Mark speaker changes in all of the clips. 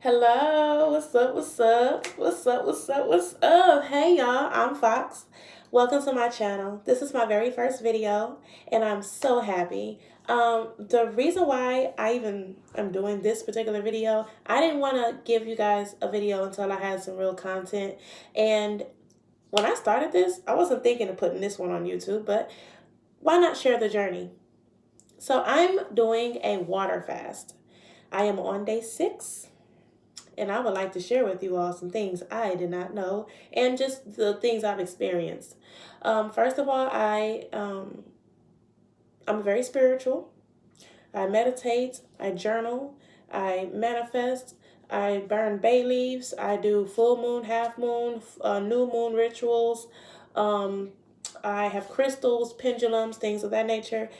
Speaker 1: Hello, what's up, what's up, what's up, what's up, what's up? Hey y'all, I'm Fox. Welcome to my channel. This is my very first video and I'm so happy. The reason why I even am doing this particular video, I didn't want to give you guys a video until I had some real content. And when I started this, I wasn't thinking of putting this one on YouTube, but why not share the journey? So I'm doing a water fast. I am on day 6. And I would like to share with you all some things I did not know and just the things I've experienced. First of all, I'm very spiritual. I meditate, I journal, I manifest, I burn bay leaves, I do full moon, half moon, new moon rituals. Um, I have crystals, pendulums, things of that nature.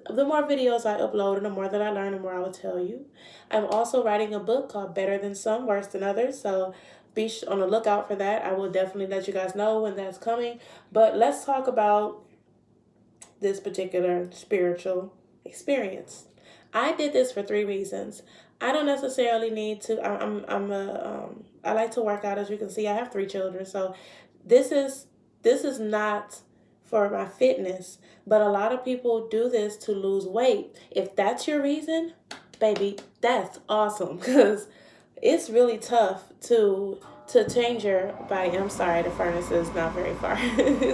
Speaker 1: The more videos I upload and the more that I learn, the more I will tell you. I'm also writing a book called Better Than Some, Worse Than Others. So be on the lookout for that. I will definitely let you guys know when that's coming. But let's talk about this particular spiritual experience. I did this for 3 reasons. I don't necessarily need to. I like to work out. As you can see, I have 3 children. So this is not for my fitness, but a lot of people do this to lose weight. If that's your reason, baby, that's awesome, because it's really tough to change your body. I'm sorry, the furnace is not very far,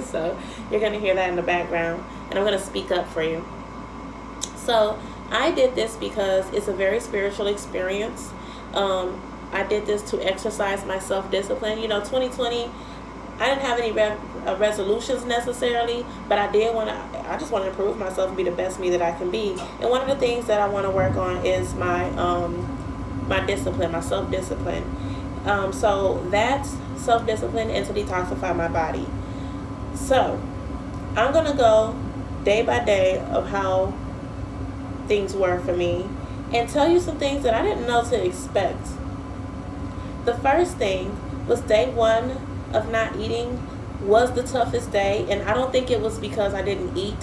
Speaker 1: so you're gonna hear that in the background, and I'm gonna speak up for you. So I did this because it's a very spiritual experience. I did this to exercise my self-discipline. 2020, I didn't have any resolutions necessarily, but I just want to improve myself and be the best me that I can be. And one of the things that I want to work on is my discipline, my self-discipline. So that's self-discipline and to detoxify my body. So I'm going to go day by day of how things were for me and tell you some things that I didn't know to expect. The first thing was day 1 of not eating was the toughest day, and I don't think it was because I didn't eat.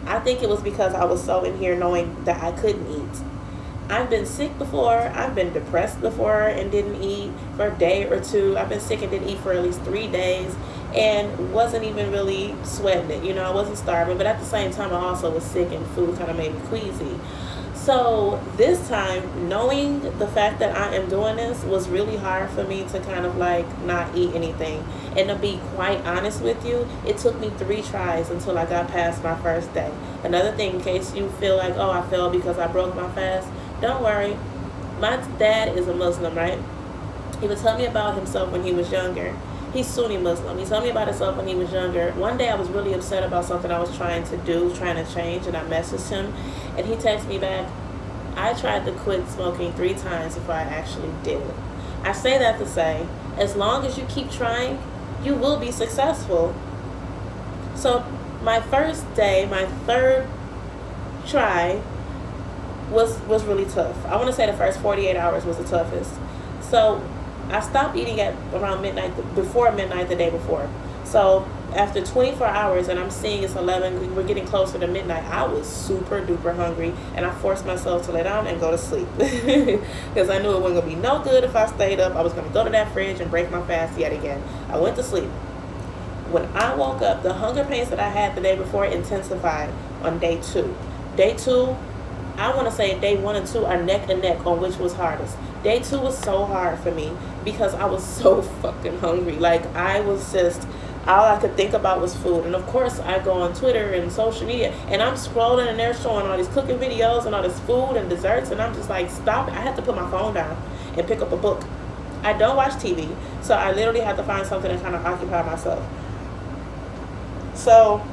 Speaker 1: I think it was because I was so in here knowing that I couldn't eat. I've been sick before. I've been depressed before and didn't eat for a day or 2. I've been sick and didn't eat for at least 3 days and wasn't even really sweating it. I wasn't starving, but at the same time I also was sick and food kind of made me queasy. So this time, knowing the fact that I am doing this was really hard for me to kind of like not eat anything. And to be quite honest with you, it took me 3 tries until I got past my first day. Another thing, in case you feel like, oh, I failed because I broke my fast, don't worry. My dad is a Muslim, right? He would tell me about himself when he was younger. He's Sunni Muslim. He told me about himself when he was younger. One day I was really upset about something I was trying to change, and I messaged him, and he texted me back, I tried to quit smoking 3 times before I actually did it. I say that to say, as long as you keep trying, you will be successful. So my first day, my 3rd try was really tough. I want to say the first 48 hours was the toughest. So I stopped eating at around midnight, before midnight the day before. So after 24 hours, and I'm seeing it's 11, we're getting closer to midnight, I was super duper hungry, and I forced myself to lay down and go to sleep because I knew it wasn't going to be no good if I stayed up. I was going to go to that fridge and break my fast yet again. I went to sleep. When I woke up, the hunger pains that I had the day before intensified on day 2. Day 2, I want to say day 1 and 2 are neck and neck on which was hardest. Day 2 was so hard for me because I was so fucking hungry. Like, I was just, all I could think about was food. And of course I go on Twitter and social media and I'm scrolling and they're showing all these cooking videos and all this food and desserts, and I'm just like, stop it. I had to put my phone down and pick up a book. I don't watch TV, so I literally had to find something to kind of occupy myself. So,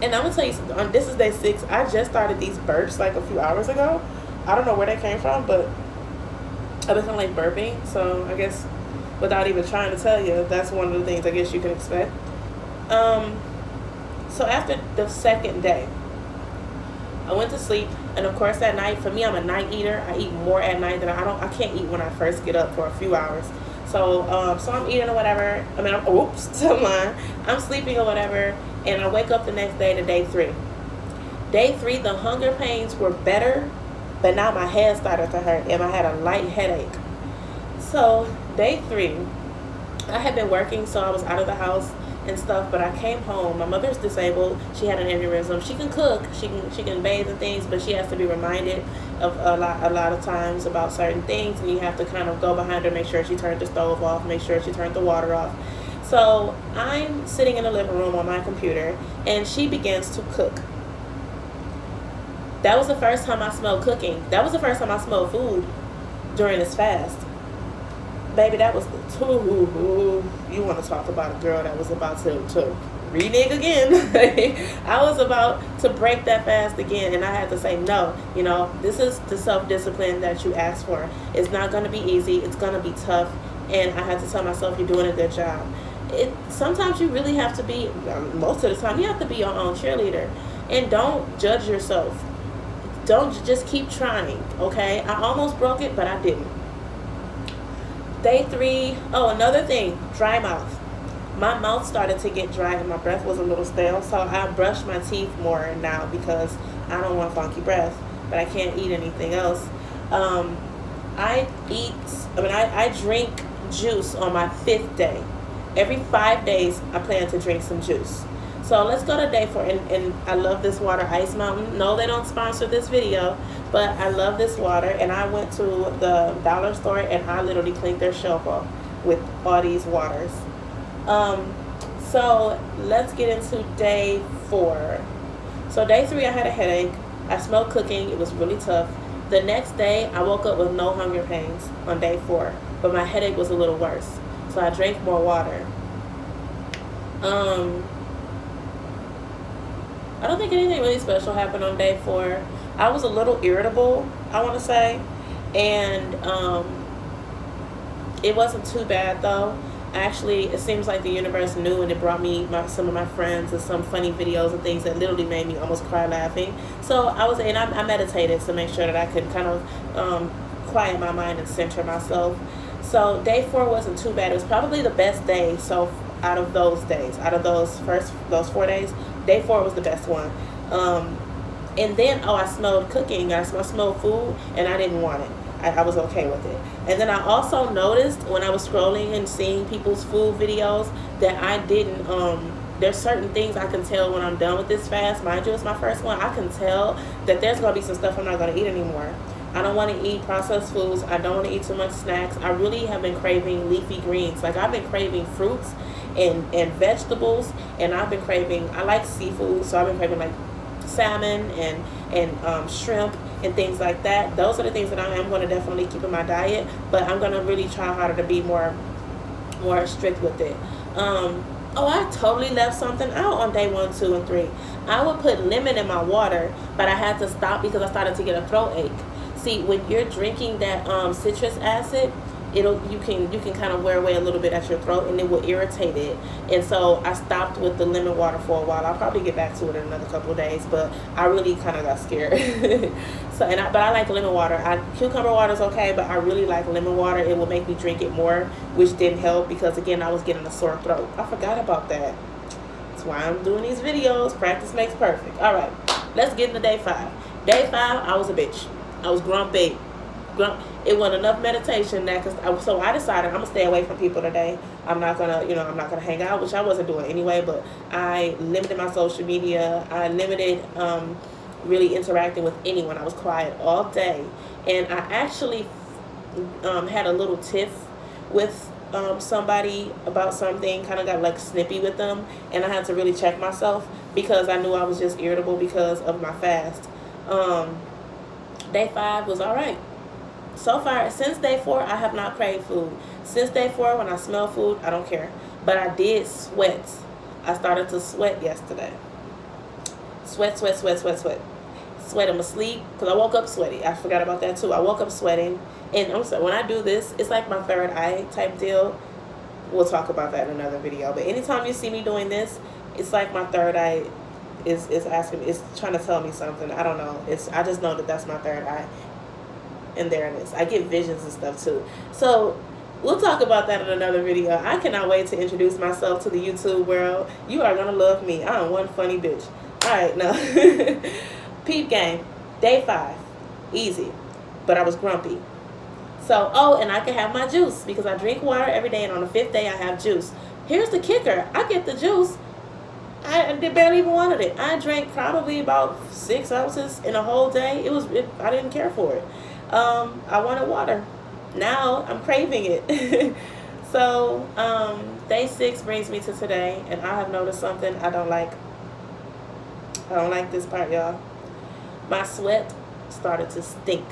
Speaker 1: and I'm gonna tell you, this is day 6. I just started these burps like a few hours ago. I don't know where they came from, but I've been kind of like burping. So I guess without even trying to tell you, that's one of the things I guess you can expect. So after the 2nd day, I went to sleep, and of course that night, for me, I'm a night eater. I eat more at night than I can't eat when I first get up for a few hours. So I'm eating or whatever. I'm lying. I'm sleeping or whatever, and I wake up the next day to day 3. Day 3, the hunger pains were better, but now my head started to hurt, and I had a light headache. So day 3, I had been working, so I was out of the house and stuff. But I came home. My mother's disabled. She had an aneurysm. She can cook. She can bathe and things, but she has to be reminded of a lot of times about certain things, and you have to kind of go behind her, make sure she turned the stove off, make sure she turned the water off. So I'm sitting in the living room on my computer, and she begins to cook. That was the first time I smelled cooking. That was the first time I smelled food during this fast. Baby, that was the you want to talk about a girl that was about to renege again. I was about to break that fast again, and I had to say no. You know, this is the self-discipline that you asked for. It's not going to be easy. It's going to be tough, and I had to tell myself you're doing a good job. Sometimes you really have to be, most of the time, you have to be your own cheerleader, and don't judge yourself. Don't just keep trying, okay? I almost broke it, but I didn't. Day 3, another thing, dry mouth. My mouth started to get dry and my breath was a little stale, so I brush my teeth more now because I don't want funky breath, but I can't eat anything else. I drink juice on my 5th day. Every 5 days, I plan to drink some juice. So let's go to day 4, and I love this water, Ice Mountain. No, they don't sponsor this video, but I love this water, and I went to the dollar store, and I literally cleaned their shelf off with all these waters. So let's get into day 4. So day 3, I had a headache. I smelled cooking. It was really tough. The next day, I woke up with no hunger pains on day 4, but my headache was a little worse. So I drank more water. I don't think anything really special happened on day 4. I was a little irritable, I want to say, and it wasn't too bad though. Actually, it seems like the universe knew, and it brought me some of my friends and some funny videos and things that literally made me almost cry laughing. So I meditated to make sure that I could kind of quiet my mind and center myself. So day 4 wasn't too bad. It was probably the best day. So out of those days, out of those 4 days, day 4 was the best one. And then I smelled cooking. I smelled food, and I didn't want it. I was okay with it. And then I also noticed when I was scrolling and seeing people's food videos that I didn't, there's certain things I can tell when I'm done with this fast. Mind you, it's my first one. I can tell that there's going to be some stuff I'm not going to eat anymore. I don't want to eat processed foods. I don't want to eat too much snacks. I really have been craving leafy greens. Like, I've been craving fruits and vegetables, and I've been craving, I like seafood, so I've been craving like salmon and shrimp and things like that. Those are the things that I am going to definitely keep in my diet, but I'm going to really try harder to be more strict with it. I totally left something out on day 1, 2, and 3. I would put lemon in my water, but I had to stop because I started to get a throat ache. See, when you're drinking that citrus acid, you can kind of wear away a little bit at your throat, and it will irritate it. And so I stopped with the lemon water for a while. I'll probably get back to it in another couple of days, but I really kind of got scared. But I like lemon water. Cucumber water is okay, but I really like lemon water. It will make me drink it more, which didn't help because, again, I was getting a sore throat. I forgot about that. That's why I'm doing these videos. Practice makes perfect. All right, let's get into day 5. Day 5, I was a bitch. I was grumpy. It wasn't enough meditation so I decided I'm gonna stay away from people today. I'm not gonna hang out, which I wasn't doing anyway, but I limited my social media. I limited really interacting with anyone. I was quiet all day, and I actually had a little tiff with somebody about something, kind of got like snippy with them, and I had to really check myself because I knew I was just irritable because of my fast. Day 5 was all right. So far, since day 4, I have not craved food. Since day 4, when I smell food, I don't care. But I did sweat. I started to sweat yesterday. Sweat. Sweat, I'm asleep, because I woke up sweaty. I forgot about that too. I woke up sweating. And I'm sorry, when I do this, it's like my third eye type deal. We'll talk about that in another video. But anytime you see me doing this, it's like my third eye is asking me, it's trying to tell me something. I don't know. I just know that that's my third eye. And there it is. I get visions and stuff too. So we'll talk about that in another video. I cannot wait to introduce myself to the YouTube world. You are going to love me. I am one funny bitch. All right, now. Peep game. Day 5. Easy. But I was grumpy. So, oh, and I can have my juice because I drink water every day, and on the fifth day I have juice. Here's the kicker: I get the juice. I barely even wanted it. I drank probably about 6 ounces in a whole day. I didn't care for it. I wanted water. Now I'm craving it. So day 6 brings me to today, and I have noticed something I don't like. I don't like this part, y'all. My sweat started to stink,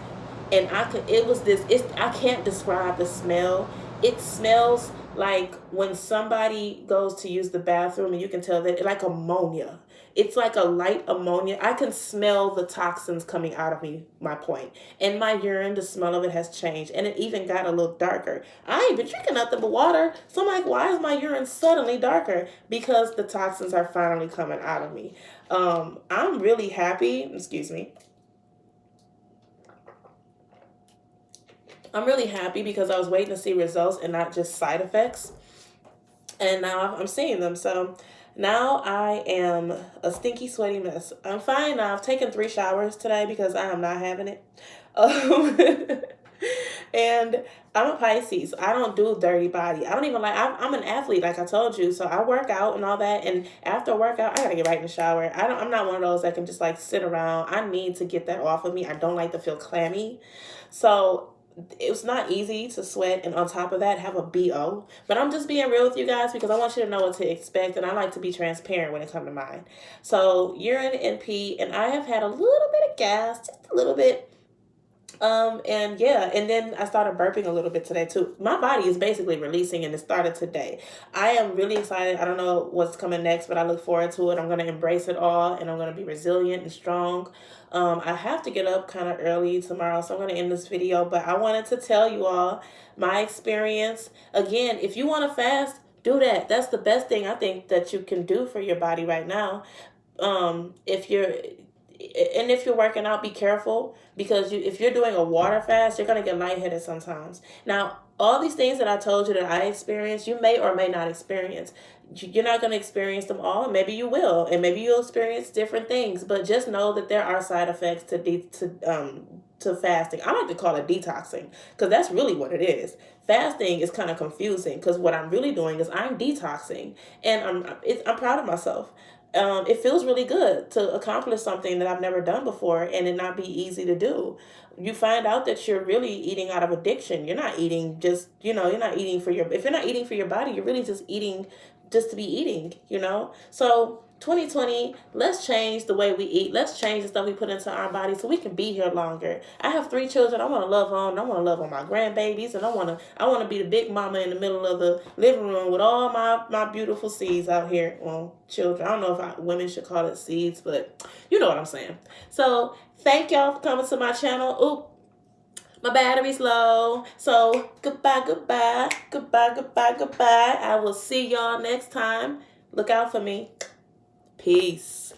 Speaker 1: and I can't describe the smell. It smells like when somebody goes to use the bathroom, and you can tell that, like, ammonia. It's like a light ammonia. I can smell the toxins coming out of me, my point. And my urine, the smell of it has changed, and it even got a little darker. I ain't been drinking nothing but water, so I'm like, why is my urine suddenly darker? Because the toxins are finally coming out of me. I'm really happy. Excuse me. I'm really happy because I was waiting to see results and not just side effects. And now I'm seeing them. So now I am a stinky, sweaty mess. I'm fine now. I've taken 3 showers today because I am not having it. Um, and I'm a Pisces. I don't do dirty body. I don't even like, I'm an athlete, like I told you. So I work out and all that. And after a workout, I got to get right in the shower. I'm not one of those that can just like sit around. I need to get that off of me. I don't like to feel clammy. So it's not easy to sweat, and on top of that have a BO. But I'm just being real with you guys because I want you to know what to expect, and I like to be transparent when it comes to mine. So urine and pee, and I have had a little bit of gas, just a little bit. And yeah, and then I started burping a little bit today too. My body is basically releasing, and it started today. I am really excited. I don't know what's coming next, but I look forward to it. I'm going to embrace it all, and I'm going to be resilient and strong. I have to get up kind of early tomorrow, so I'm going to end this video, but I wanted to tell you all my experience. Again, if you want to fast, do that. That's the best thing I think that you can do for your body right now. If you're working out, be careful, because if you're doing a water fast, you're going to get lightheaded sometimes. Now, all these things that I told you that I experienced, you may or may not experience. You're not going to experience them all. Maybe you will, and maybe you'll experience different things. But just know that there are side effects to fasting. I like to call it detoxing, because that's really what it is. Fasting is kind of confusing, because what I'm really doing is I'm detoxing, and I'm proud of myself. It feels really good to accomplish something that I've never done before, and it not be easy to do. You find out that you're really eating out of addiction. You're not eating just, you're not eating if you're not eating for your body, you're really just eating just to be eating. So 2020, let's change the way we eat. Let's change the stuff we put into our body so we can be here longer. I have 3 children I want to love on. I want to love on my grandbabies, and I want to be the big mama in the middle of the living room with all my beautiful seeds out here. Well, children. I don't know if women should call it seeds, but you know what I'm saying. So thank y'all for coming to my channel. Oop. My battery's low. So goodbye, goodbye, goodbye, goodbye, goodbye. I will see y'all next time. Look out for me. Peace.